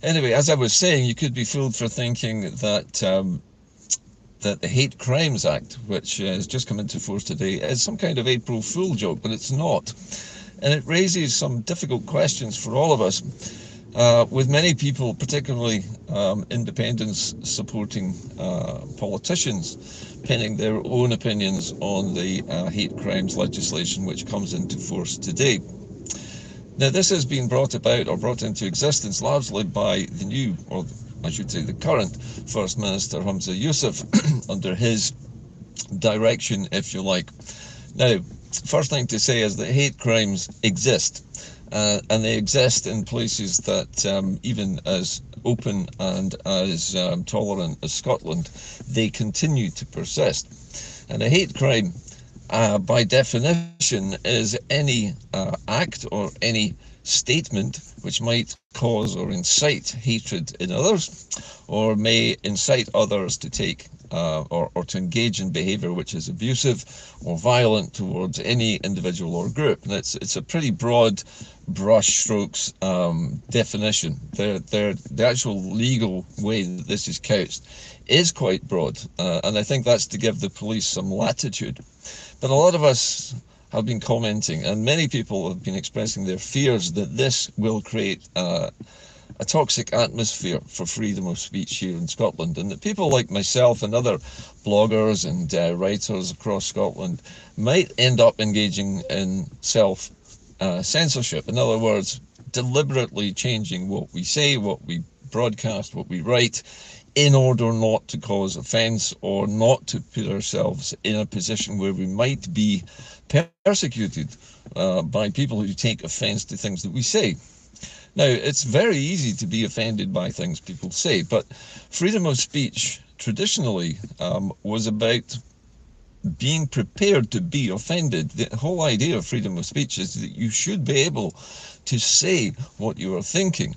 Anyway, as I was saying, you could be fooled for thinking that the Hate Crimes Act, which has just come into force today, is some kind of April Fool joke, but it's not. And it raises some difficult questions for all of us, with many people, particularly independents supporting politicians, penning their own opinions on the hate crimes legislation which comes into force today. Now, this has been brought about or brought into existence largely by the new, or I should say the current, First Minister Humza Yousaf, under his direction, if you like. Now, first thing to say is that hate crimes exist, and they exist in places that, even as open and as tolerant as Scotland, they continue to persist. And a hate crime, by definition, is any act or any statement which might cause or incite hatred in others, or may incite others to take or to engage in behaviour which is abusive or violent towards any individual or group. And it's a pretty broad brushstrokes definition. The actual legal way that this is couched is quite broad, and I think that's to give the police some latitude. But a lot of us have been commenting, and many people have been expressing their fears that this will create a toxic atmosphere for freedom of speech here in Scotland, and that people like myself and other bloggers and writers across Scotland might end up engaging in self-censorship. In other words, deliberately changing what we say, what we broadcast, what we write, in order not to cause offence or not to put ourselves in a position where we might be persecuted by people who take offence to things that we say. Now, it's very easy to be offended by things people say, but freedom of speech traditionally was about being prepared to be offended. The whole idea of freedom of speech is that you should be able to say what you are thinking.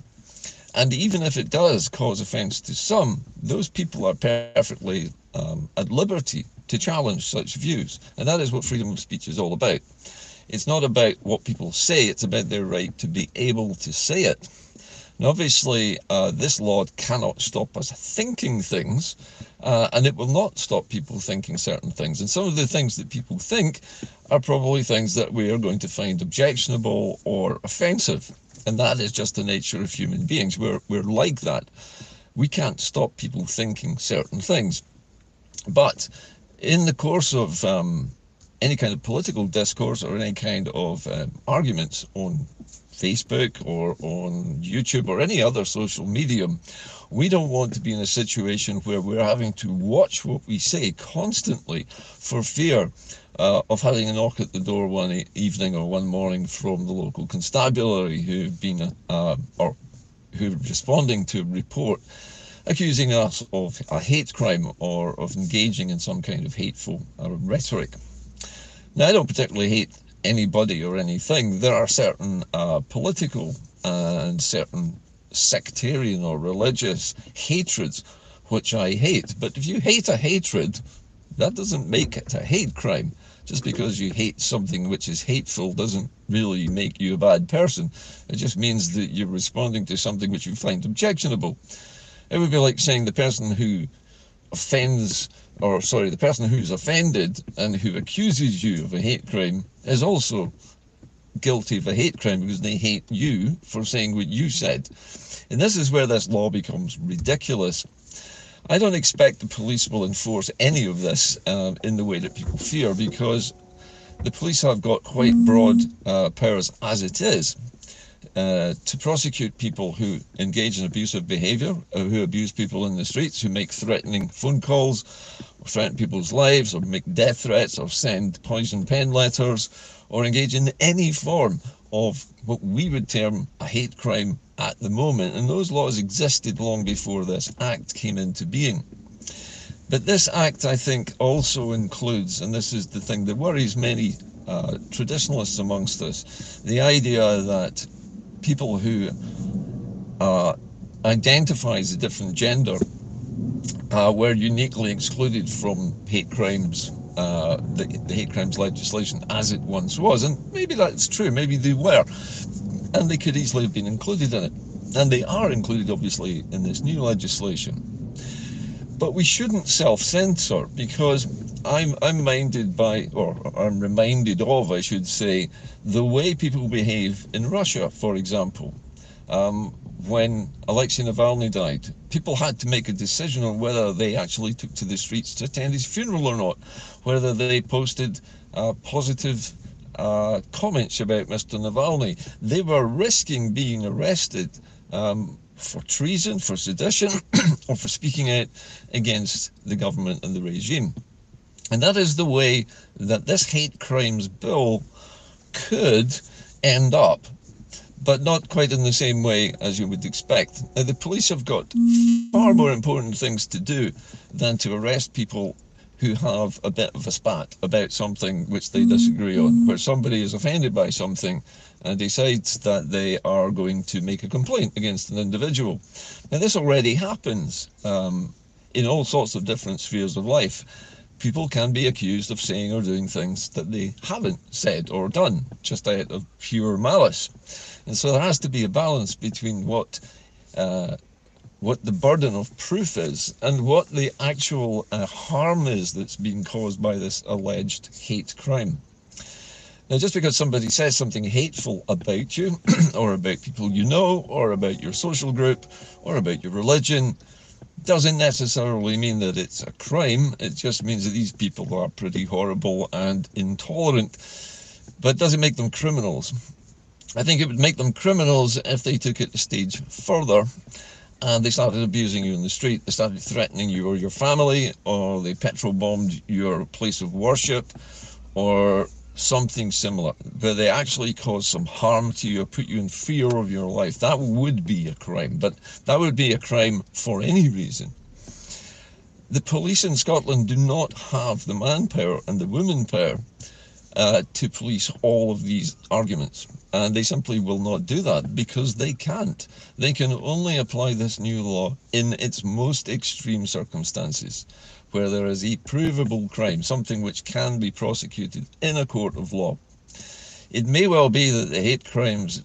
And even if it does cause offence to some, those people are perfectly at liberty to challenge such views. And that is what freedom of speech is all about. It's not about what people say, it's about their right to be able to say it. And obviously, this law cannot stop us thinking things, and it will not stop people thinking certain things. And some of the things that people think are probably things that we are going to find objectionable or offensive. And that is just the nature of human beings. We're like that. We can't stop people thinking certain things. But in the course of any kind of political discourse or any kind of arguments on Facebook or on YouTube or any other social medium, we don't want to be in a situation where we're having to watch what we say constantly for fear of having a knock at the door one evening or one morning from the local constabulary who've been or who are responding to a report accusing us of a hate crime or of engaging in some kind of hateful rhetoric. Now, I don't particularly hate anybody or anything. There are certain political and certain sectarian or religious hatreds which I hate. But if you hate a hatred, that doesn't make it a hate crime. Just because you hate something which is hateful doesn't really make you a bad person. It just means that you're responding to something which you find objectionable. It would be like saying the person who offends, or sorry, the person who's offended and who accuses you of a hate crime is also guilty of a hate crime because they hate you for saying what you said. And this is where this law becomes ridiculous. I don't expect the police will enforce any of this in the way that people fear, because the police have got quite broad powers as it is to prosecute people who engage in abusive behaviour, who abuse people in the streets, who make threatening phone calls, or threaten people's lives, or make death threats, or send poison pen letters, or engage in any form of what we would term a hate crime at the moment. And those laws existed long before this Act came into being. But this Act, I think, also includes, and this is the thing that worries many traditionalists amongst us, the idea that people who identify as a different gender were uniquely excluded from hate crimes, the hate crimes legislation as it once was. And maybe that's true, maybe they were, and they could easily have been included in it. And they are included, obviously, in this new legislation. But we shouldn't self-censor, because I'm minded by, or I'm reminded of, I should say, the way people behave in Russia, for example. When Alexei Navalny died, people had to make a decision on whether they actually took to the streets to attend his funeral or not, whether they posted positive comments about Mr. Navalny. They were risking being arrested for treason, for sedition, or for speaking out against the government and the regime. And that is the way that this hate crimes bill could end up, but not quite in the same way as you would expect. Now, the police have got far more important things to do than to arrest people who have a bit of a spat about something which they disagree on, where somebody is offended by something and decides that they are going to make a complaint against an individual. Now, this already happens in all sorts of different spheres of life. People can be accused of saying or doing things that they haven't said or done, just out of pure malice. And so there has to be a balance between what the burden of proof is and what the actual harm is that's being caused by this alleged hate crime. Now, just because somebody says something hateful about you, or about people you know, or about your social group, or about your religion, doesn't necessarily mean that it's a crime. It just means that these people are pretty horrible and intolerant, but it doesn't make them criminals. I think it would make them criminals if they took it a stage further and they started abusing you in the street. They started threatening you or your family, or they petrol bombed your place of worship, or something similar, where they actually cause some harm to you or put you in fear of your life. That would be a crime, but that would be a crime for any reason. The police in Scotland do not have the manpower and the womanpower to police all of these arguments, and they simply will not do that because they can't. They can only apply this new law in its most extreme circumstances, where there is a provable crime, something which can be prosecuted in a court of law. It may well be that the Hate Crimes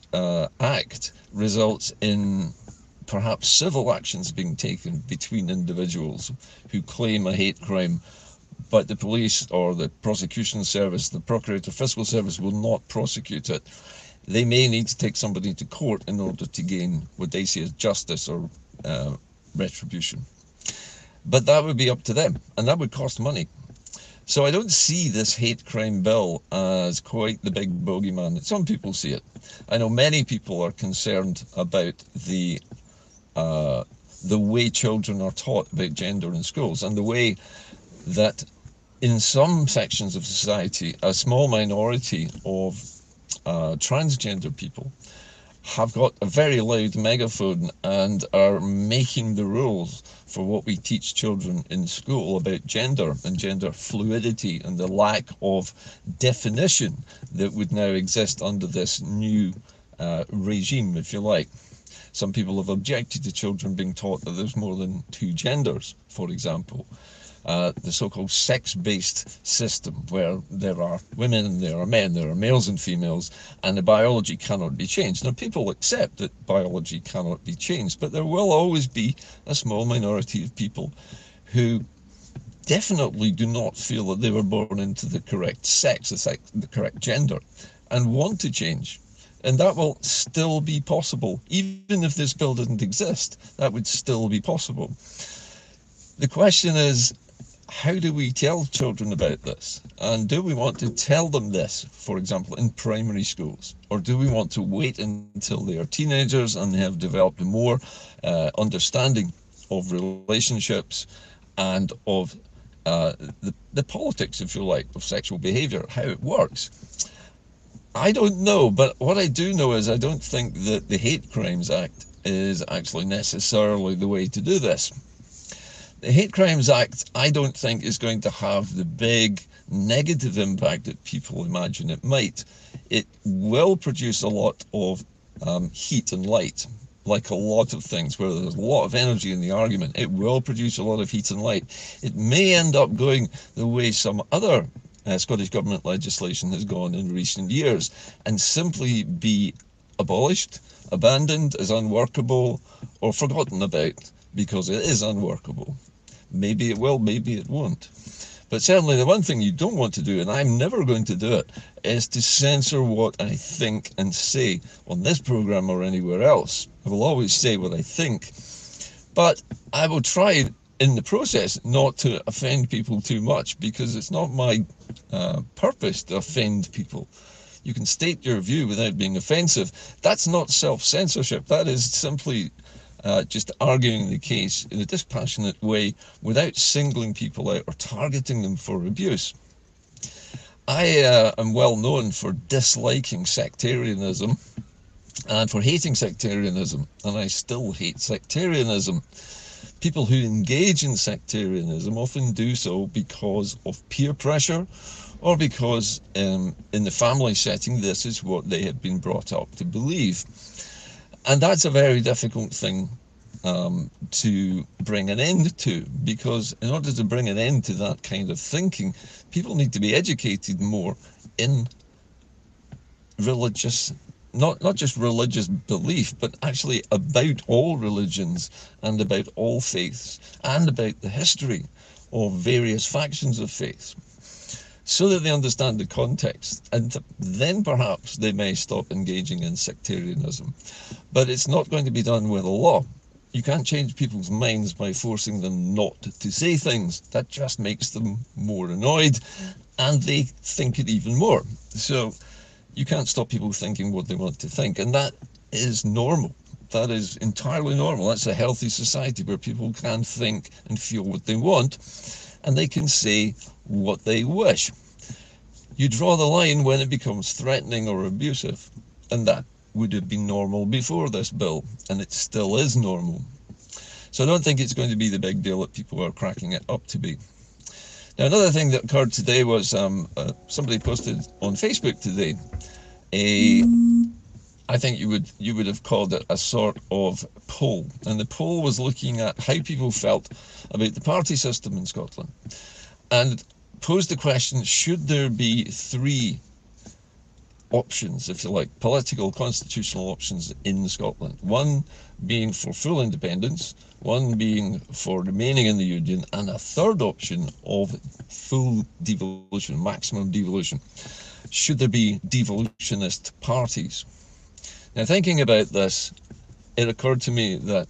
Act results in perhaps civil actions being taken between individuals who claim a hate crime, but the police or the prosecution service, the Procurator Fiscal Service, will not prosecute it. They may need to take somebody to court in order to gain what they see as justice or retribution. But that would be up to them, and that would cost money. So I don't see this hate crime bill as quite the big bogeyman that some people see it. I know many people are concerned about the way children are taught about gender in schools, and the way that in some sections of society, a small minority of transgender people have got a very loud megaphone and are making the rules for what we teach children in school about gender and gender fluidity and the lack of definition that would now exist under this new regime, if you like. Some people have objected to children being taught that there's more than two genders, for example. The so-called sex-based system, where there are women and there are men, there are males and females, and the biology cannot be changed. Now, people accept that biology cannot be changed, but there will always be a small minority of people who definitely do not feel that they were born into the correct sex, the correct gender, and want to change. And that will still be possible. Even if this bill didn't exist, that would still be possible. The question is, how do we tell children about this? And do we want to tell them this, for example, in primary schools? Or do we want to wait until they are teenagers and have developed more understanding of relationships and of the politics, if you like, of sexual behaviour, how it works? I don't know, but what I do know is I don't think that the Hate Crimes Act is actually necessarily the way to do this. The Hate Crimes Act, I don't think, is going to have the big negative impact that people imagine it might. It will produce a lot of heat and light, like a lot of things where there's a lot of energy in the argument. It will produce a lot of heat and light. It may end up going the way some other Scottish Government legislation has gone in recent years, and simply be abolished, abandoned as unworkable, or forgotten about because it is unworkable. Maybe it will, maybe it won't. But certainly the one thing you don't want to do, and I'm never going to do it, is to censor what I think and say on this program or anywhere else. I will always say what I think, but I will try in the process not to offend people too much, because it's not my purpose to offend people. You can state your view without being offensive. That's not self-censorship. That is simply just arguing the case in a dispassionate way without singling people out or targeting them for abuse. I am well known for disliking sectarianism and for hating sectarianism, and I still hate sectarianism. People who engage in sectarianism often do so because of peer pressure, or because in the family setting this is what they have been brought up to believe. And that's a very difficult thing to bring an end to, because in order to bring an end to that kind of thinking, people need to be educated more in religious, not just religious belief, but actually about all religions and about all faiths and about the history of various factions of faith, so that they understand the context, and then perhaps they may stop engaging in sectarianism. But it's not going to be done with a law. You can't change people's minds by forcing them not to say things. That just makes them more annoyed, and they think it even more. So you can't stop people thinking what they want to think, and that is normal. That is entirely normal. That's a healthy society where people can think and feel what they want, and they can say what they wish. You draw the line when it becomes threatening or abusive, and that would have been normal before this bill, and it still is normal. So I don't think it's going to be the big deal that people are cracking it up to be. Now, another thing that occurred today was somebody posted on Facebook today I think you would have called it a sort of poll, and the poll was looking at how people felt about the party system in Scotland, and posed the question: should there be three options, if you like, political constitutional options in Scotland? One being for full independence, one being for remaining in the Union, and a third option of full devolution, maximum devolution. Should there be devolutionist parties? Now, thinking about this, it occurred to me that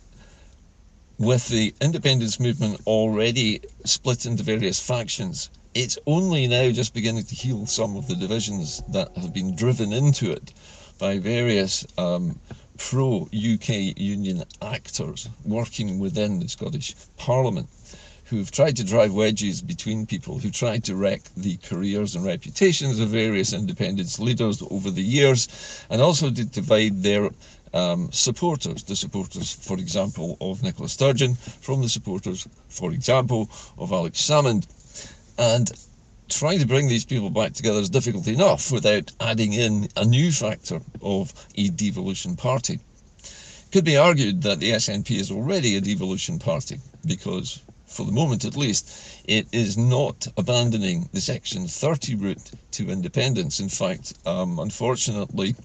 with the independence movement already split into various factions, it's only now just beginning to heal some of the divisions that have been driven into it by various pro-UK Union actors working within the Scottish Parliament, who've tried to drive wedges between people, who tried to wreck the careers and reputations of various independence leaders over the years, and also to divide their supporters, the supporters, for example, of Nicola Sturgeon from the supporters, for example, of Alex Salmond. And trying to bring these people back together is difficult enough without adding in a new factor of a devolution party. It could be argued that the SNP is already a devolution party, because, for the moment at least, it is not abandoning the Section 30 route to independence. In fact, unfortunately,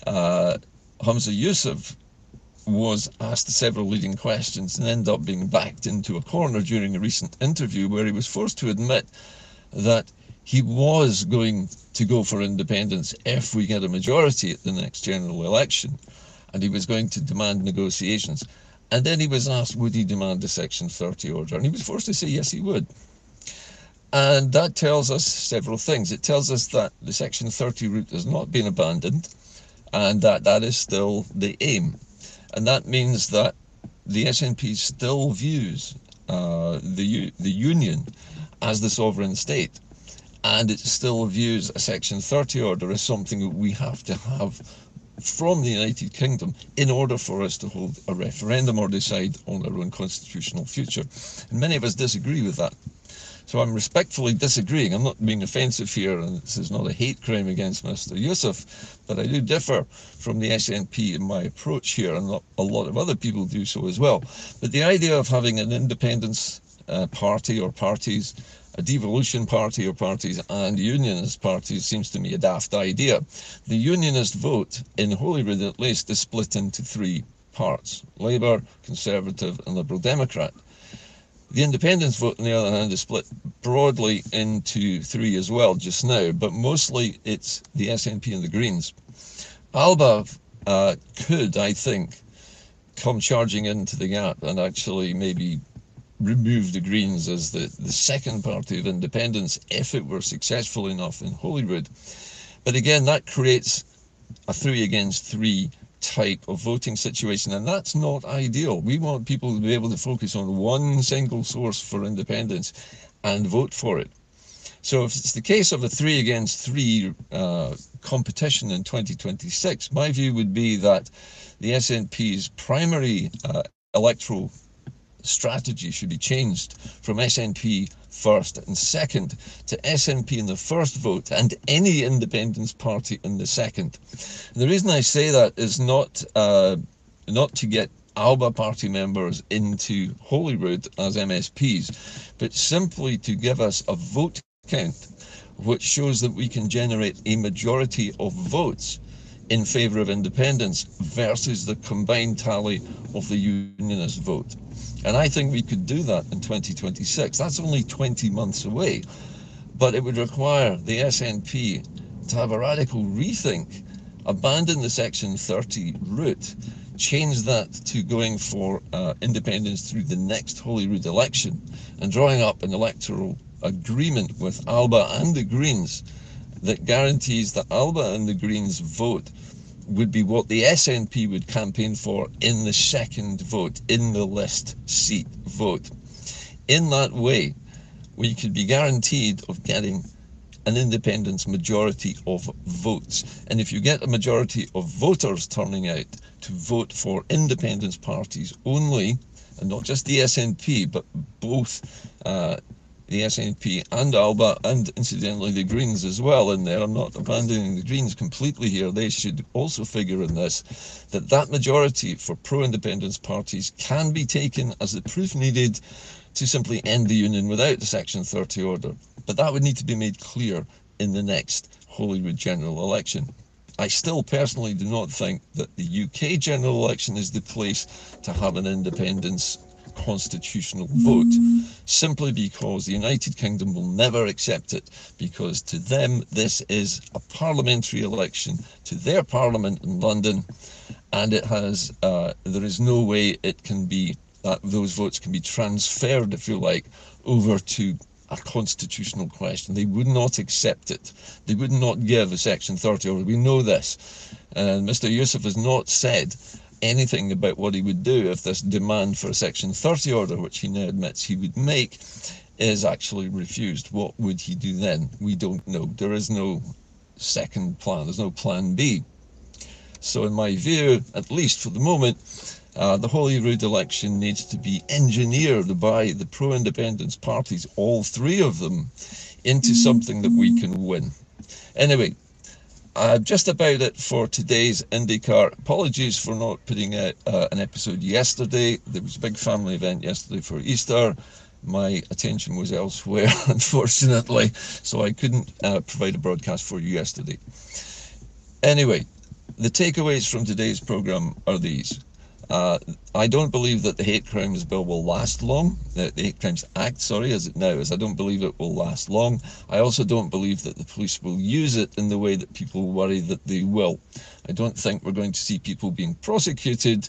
Humza Yousaf was asked several leading questions and ended up being backed into a corner during a recent interview where he was forced to admit that he was going to go for independence if we get a majority at the next general election, and he was going to demand negotiations. And then he was asked, would he demand a Section 30 order? And he was forced to say yes, he would. And that tells us several things. It tells us that the Section 30 route has not been abandoned, and that is still the aim. And that means that the SNP still views the Union as the sovereign state, and it still views a Section 30 order as something that we have to have from the United Kingdom in order for us to hold a referendum or decide on our own constitutional future. And many of us disagree with that. So I'm respectfully disagreeing. I'm not being offensive here, and this is not a hate crime against Mr. Yousaf, but I do differ from the SNP in my approach here, and a lot of other people do so as well. But the idea of having an independence party or parties A devolution party or parties and unionist parties seems to me a daft idea. The unionist vote, in Holyrood at least, is split into three parts: Labour, Conservative and Liberal Democrat. The independence vote, on the other hand, is split broadly into three as well just now, but mostly it's the SNP and the Greens. Alba could, I think, come charging into the gap and actually maybe remove the Greens as the second party of independence if it were successful enough in Holyrood. But again, that creates a 3 against 3 type of voting situation, and that's not ideal. We want people to be able to focus on one single source for independence and vote for it. So if it's the case of a 3 against 3 competition in 2026, my view would be that the SNP's primary electoral strategy should be changed from SNP first and second to SNP in the first vote and any independence party in the second. And the reason I say that is not to get Alba party members into Holyrood as MSPs, but simply to give us a vote count which shows that we can generate a majority of votes in favour of independence versus the combined tally of the unionist vote. And I think we could do that in 2026. That's only 20 months away, but it would require the SNP to have a radical rethink, abandon the Section 30 route, change that to going for independence through the next Holyrood election and drawing up an electoral agreement with Alba and the Greens that guarantees that Alba and the Greens vote would be what the SNP would campaign for in the second vote, in the list seat vote. In that way, we could be guaranteed of getting an independence majority of votes. And if you get a majority of voters turning out to vote for independence parties only, and not just the SNP, but both the SNP and Alba, and incidentally the Greens as well in there. I'm not abandoning the Greens completely here. They should also figure in this, that majority for pro-independence parties can be taken as the proof needed to simply end the union without the Section 30 order. But that would need to be made clear in the next Holyrood general election. I still personally do not think that the UK general election is the place to have an independence constitutional vote, simply because the United Kingdom will never accept it, because to them this is a parliamentary election to their parliament in London, and it has there is no way it can be that those votes can be transferred, if you like, over to a constitutional question. They would not accept it. They would not give a Section 30 order. We know this. And Mr. Yusuf has not said anything about what he would do if this demand for a Section 30 order, which he now admits he would make, is actually refused. What would he do then? We don't know. There is no second plan. There's no plan B. So in my view, at least for the moment, the Holyrood election needs to be engineered by the pro-independence parties, all three of them, into something that we can win. Anyway, just about it for today's IndeCar. Apologies for not putting out an episode yesterday. There was a big family event yesterday for Easter. My attention was elsewhere, unfortunately, so I couldn't provide a broadcast for you yesterday. Anyway, the takeaways from today's programme are these. I don't believe that the Hate Crimes Bill will last long. The Hate Crimes Act, sorry, as it now is. I don't believe it will last long. I also don't believe that the police will use it in the way that people worry that they will. I don't think we're going to see people being prosecuted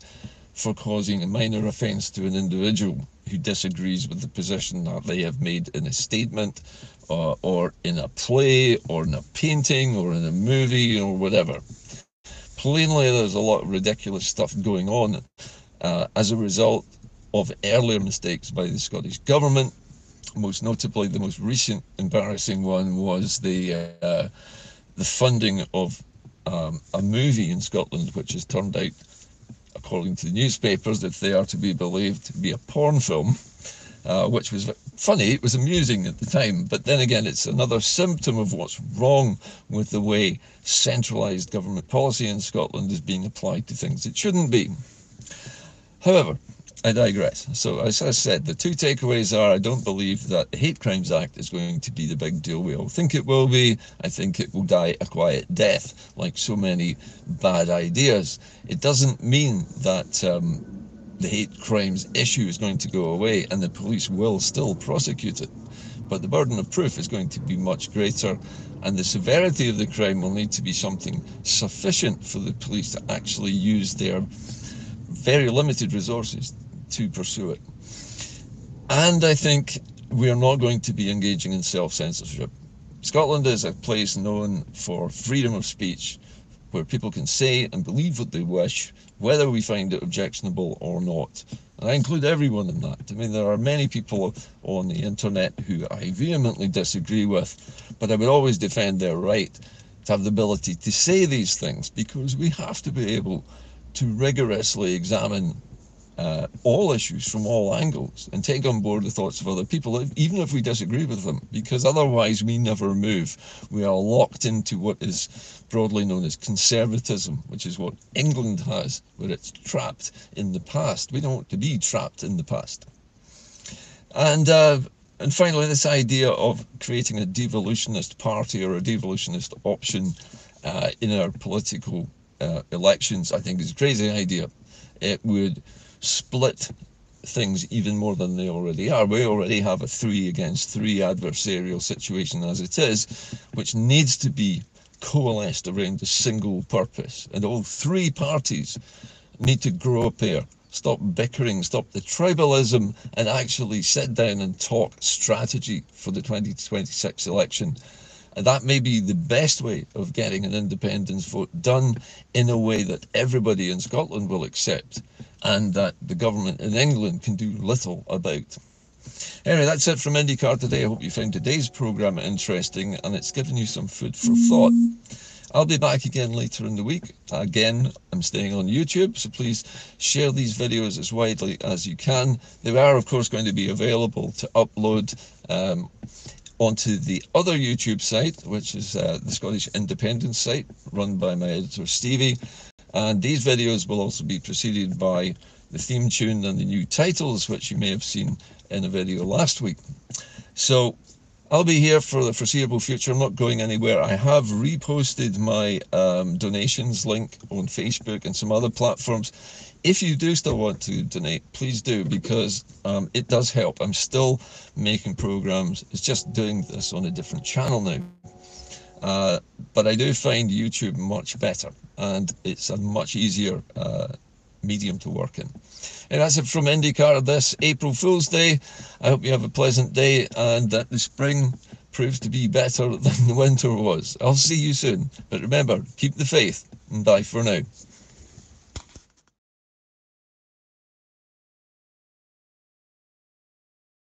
for causing a minor offence to an individual who disagrees with the position that they have made in a statement, or in a play, or in a painting, or in a movie, or whatever. Plainly, there's a lot of ridiculous stuff going on as a result of earlier mistakes by the Scottish Government. Most notably, the most recent embarrassing one was the funding of a movie in Scotland, which has turned out, according to the newspapers, if they are to be believed, to be a porn film, which was funny. It was amusing at the time, but then again, it's another symptom of what's wrong with the way centralised government policy in Scotland is being applied to things it shouldn't be. However, I digress. So as I said, the two takeaways are: I don't believe that the Hate Crimes Act is going to be the big deal we all think it will be. I think it will die a quiet death, like so many bad ideas. It doesn't mean that the hate crimes issue is going to go away and the police will still prosecute it. But the burden of proof is going to be much greater, and the severity of the crime will need to be something sufficient for the police to actually use their very limited resources to pursue it. And I think we are not going to be engaging in self-censorship. Scotland is a place known for freedom of speech, where people can say and believe what they wish, whether we find it objectionable or not. And I include everyone in that. I mean, there are many people on the internet who I vehemently disagree with, but I would always defend their right to have the ability to say these things, because we have to be able to rigorously examine all issues from all angles and take on board the thoughts of other people, even if we disagree with them, because otherwise we never move. We are locked into what is broadly known as conservatism, which is what England has, where it's trapped in the past. We don't want to be trapped in the past. And finally, this idea of creating a devolutionist party or a devolutionist option in our political elections, I think is a crazy idea. It would split things even more than they already are. We already have a 3 against 3 adversarial situation as it is, which needs to be coalesced around a single purpose. And all 3 parties need to grow up there, stop bickering, stop the tribalism, and actually sit down and talk strategy for the 2026 election. And that may be the best way of getting an independence vote done in a way that everybody in Scotland will accept, and that the government in England can do little about. Anyway, that's it from IndeCar today. I hope you found today's programme interesting and it's given you some food for thought. I'll be back again later in the week. Again, I'm staying on YouTube, so please share these videos as widely as you can. They are, of course, going to be available to upload onto the other YouTube site, which is the Scottish Independence site, run by my editor Stevie. And these videos will also be preceded by the theme tune and the new titles, which you may have seen in a video last week. So I'll be here for the foreseeable future. I'm not going anywhere. I have reposted my donations link on Facebook and some other platforms. If you do still want to donate, please do, because it does help. I'm still making programs. It's just doing this on a different channel now. But I do find YouTube much better, and it's a much easier medium to work in. And that's it from IndeCar this April Fool's Day. I hope you have a pleasant day and that the spring proves to be better than the winter was. I'll see you soon. But remember, keep the faith, and bye for now.